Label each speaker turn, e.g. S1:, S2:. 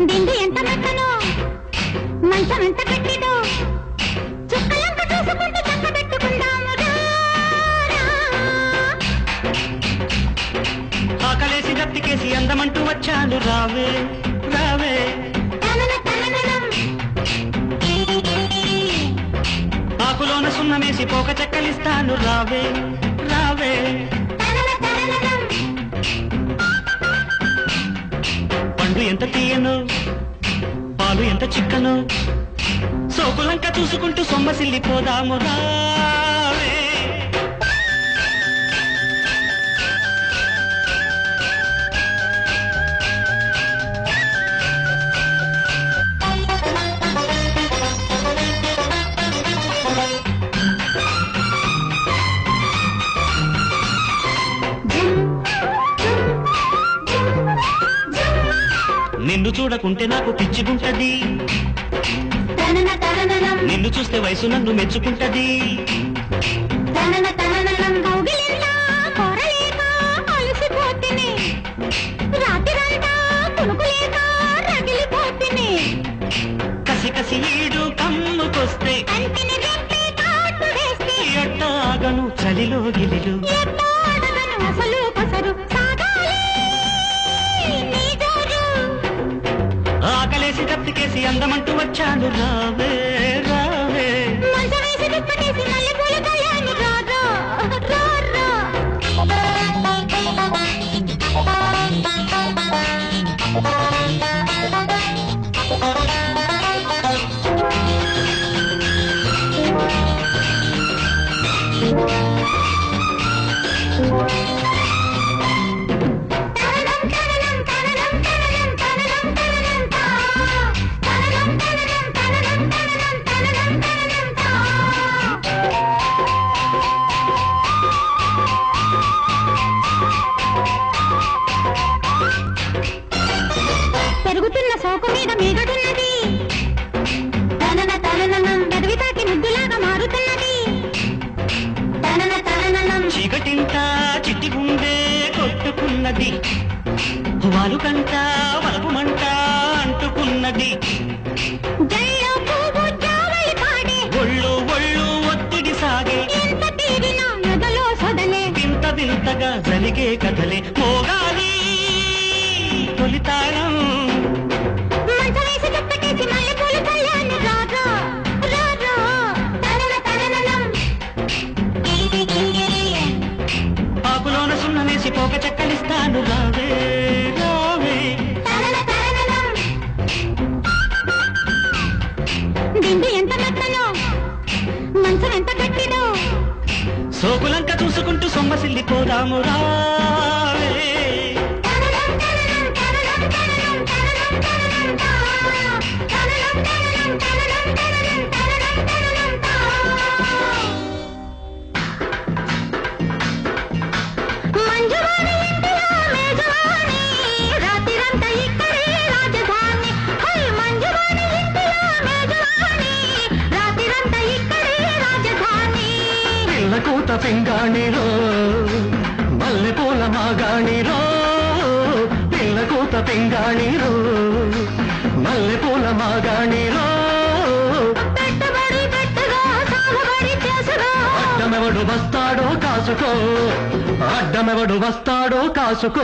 S1: దిండు ఎంత మెత్తనో మంచం ఎంత గట్టిదో చుక్కలంక చూసుకుంటూ చక్క పెట్టుకుందాము.
S2: ఆకలేసి దప్పికేసి అందమంటూ వచ్చాను రావే రావే. ఆకులోన సున్నమేసి పోక చెక్కలిస్తాను రావే రావే. పండు ఎంత తీయను పాలు ఎంత చిక్కను సోకులంక చూసుకుంటూ సొమ్మసిల్లిపోదాము రావే. నిన్ను చూడకుంటే నాకు పిచ్చిగుంటది, నిన్ను చూస్తే వయసు నన్ను మెచ్చుకుంటది. కసి కసి ఈడు కమ్ముకొస్తే ఎట్టాగను చలిలో గిలిలు. ఆకలేసి దప్పికేసి అందమంటూ వచ్చాను రావే రావే.
S1: పెరుగుతున్న సోకు మీద మీగడున్నది, గదివితాకి ముద్దులాగా మారుతున్నది.
S2: చీకటింట చిట్టి గుండె కొట్టుకున్నది, వాలు కంట వలపు మంట అంటుకున్నది. ఒళ్ళు ఒళ్ళు ఒత్తిడి సాగే వింత వింతగా జరిగే కథలే మోగాలి తొలితాళం. ఆకులోన సున్నమేసి పోక చెక్కలిస్తాను రావే రావే.
S1: దిండు ఎంత మెత్తనో మంచం ఎంత గట్టిదో
S2: సోకులంక చూసుకుంటూ సొమ్మసిల్లిపోదాము రావే. పిల్లకూత పింగాణిరో మల్లెపూల మాగాణిరో, పిల్లకూత పింగాణిరో మల్లెపూల మాగాణిరో. అడ్డమెవడు వస్తాడో కాసుకో, అడ్డమెవడు వస్తాడో కాసుకో.